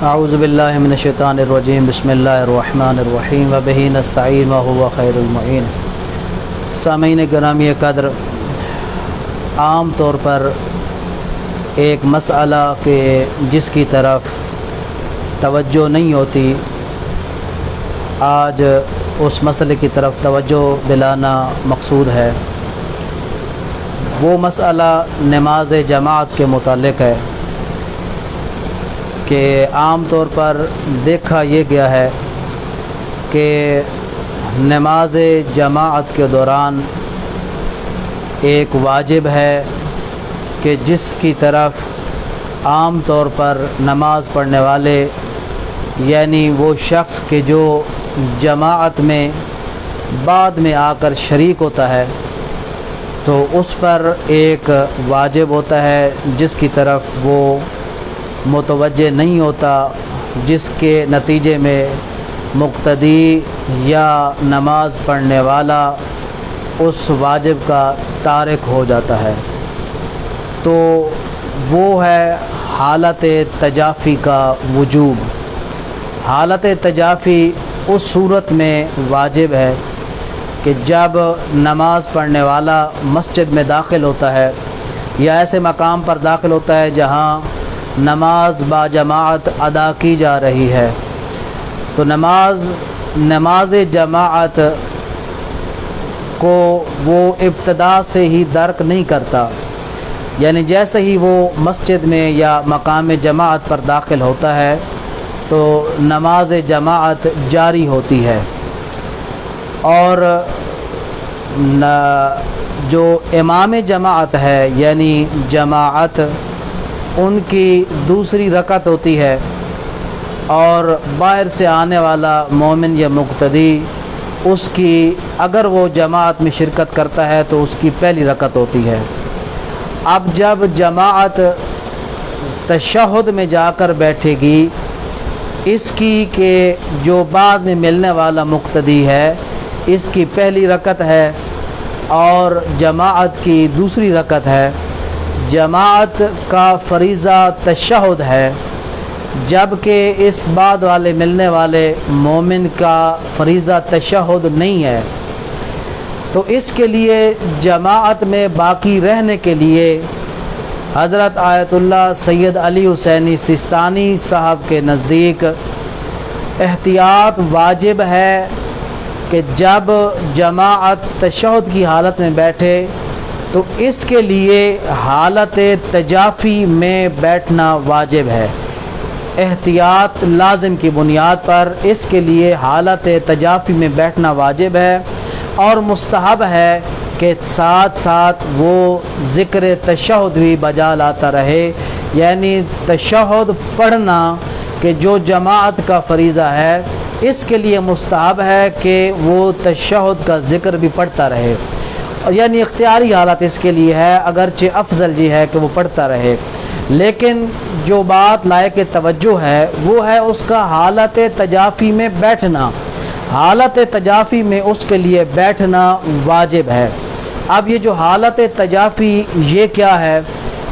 اعوذ باللہ من الشیطان الرجیم بسم اللہ الرحمن الرحیم وبہ نستعین وہو خیر المعین۔ سامعین گرامی قدر، عام طور پر ایک مسئلہ کہ جس کی طرف توجہ نہیں ہوتی، آج اس مسئلے کی طرف توجہ دلانا مقصود ہے۔ وہ مسئلہ نماز جماعت کے متعلق ہے کہ عام طور پر دیکھا یہ گیا ہے کہ نماز جماعت کے دوران ایک واجب ہے کہ جس کی طرف عام طور پر نماز پڑھنے والے، یعنی وہ شخص کہ جو جماعت میں بعد میں آ کر شریک ہوتا ہے، تو اس پر ایک واجب ہوتا ہے جس کی طرف وہ متوجہ نہیں ہوتا، جس کے نتیجے میں مقتدی یا نماز پڑھنے والا اس واجب کا تارک ہو جاتا ہے۔ تو وہ ہے حالت تجافی کا وجوب۔ حالت تجافی اس صورت میں واجب ہے کہ جب نماز پڑھنے والا مسجد میں داخل ہوتا ہے یا ایسے مقام پر داخل ہوتا ہے جہاں نماز با جماعت ادا کی جا رہی ہے، تو نماز جماعت کو وہ ابتدا سے ہی درک نہیں کرتا، یعنی جیسے ہی وہ مسجد میں یا مقام جماعت پر داخل ہوتا ہے تو نماز جماعت جاری ہوتی ہے، اور جو امام جماعت ہے یعنی جماعت، ان کی دوسری رکعت ہوتی ہے، اور باہر سے آنے والا مومن یا مقتدی اس کی اگر وہ جماعت میں شرکت کرتا ہے تو اس کی پہلی رکعت ہوتی ہے۔ اب جب جماعت تشہد میں جا کر بیٹھے گی، اس کی کہ جو بعد میں ملنے والا مقتدی ہے اس کی پہلی رکعت ہے اور جماعت کی دوسری رکعت ہے۔ جماعت کا فریضہ تشہد ہے، جبکہ اس بعد والے ملنے والے مومن کا فریضہ تشہد نہیں ہے۔ تو اس کے لیے جماعت میں باقی رہنے کے لیے حضرت آیت اللہ سید علی حسینی سیستانی صاحب کے نزدیک احتیاط واجب ہے کہ جب جماعت تشہد کی حالت میں بیٹھے تو اس کے لیے حالت تجافی میں بیٹھنا واجب ہے۔ احتیاط لازم کی بنیاد پر اس کے لیے حالت تجافی میں بیٹھنا واجب ہے، اور مستحب ہے کہ ساتھ ساتھ وہ ذکر تشہد بھی بجا لاتا رہے، یعنی تشہد پڑھنا کہ جو جماعت کا فریضہ ہے اس کے لیے مستحب ہے کہ وہ تشہد کا ذکر بھی پڑھتا رہے، یعنی اختیاری حالت اس کے لیے ہے، اگرچہ افضل ہے کہ وہ پڑھتا رہے، لیکن جو بات لائق توجہ ہے وہ ہے اس کا حالت تجافی میں بیٹھنا۔ حالت تجافی میں اس کے لیے بیٹھنا واجب ہے۔ اب یہ جو حالت تجافی یہ کیا ہے،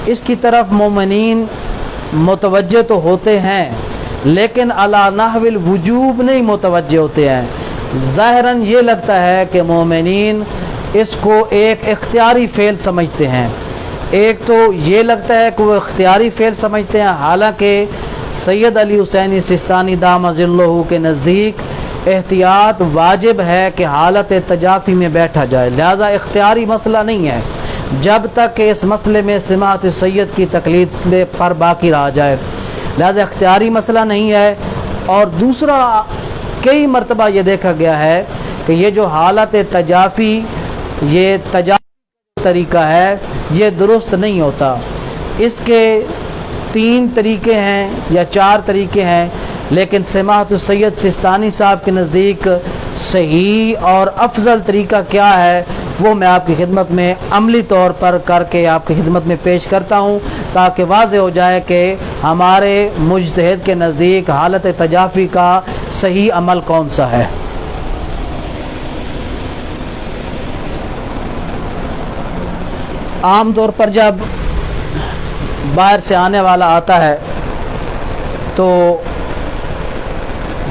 اس کی طرف مومنین متوجہ تو ہوتے ہیں لیکن علی نحو الوجوب نہیں متوجہ ہوتے ہیں۔ ظاہراً یہ لگتا ہے کہ مومنین اس کو ایک اختیاری فعل سمجھتے ہیں، ایک تو یہ لگتا ہے کہ وہ اختیاری فعل سمجھتے ہیں، حالانکہ سید علی حسینی سیستانی دامہ ظلہ کے نزدیک احتیاط واجب ہے کہ حالت تجافی میں بیٹھا جائے، لہذا اختیاری مسئلہ نہیں ہے جب تک کہ اس مسئلے میں سماعت سید کی تقلید پر باقی رہا جائے، لہذا اختیاری مسئلہ نہیں ہے۔ اور دوسرا، کئی مرتبہ یہ دیکھا گیا ہے کہ یہ جو حالت تجافی، یہ تجافی طریقہ ہے، یہ درست نہیں ہوتا۔ اس کے 3 طریقے ہیں یا 4 طریقے ہیں، لیکن سماحت السید سیستانی صاحب کے نزدیک صحیح اور افضل طریقہ کیا ہے وہ میں آپ کی خدمت میں عملی طور پر کر کے آپ کی خدمت میں پیش کرتا ہوں، تاکہ واضح ہو جائے کہ ہمارے مجتہد کے نزدیک حالت تجافی کا صحیح عمل کون سا ہے۔ عام طور پر جب باہر سے آنے والا آتا ہے تو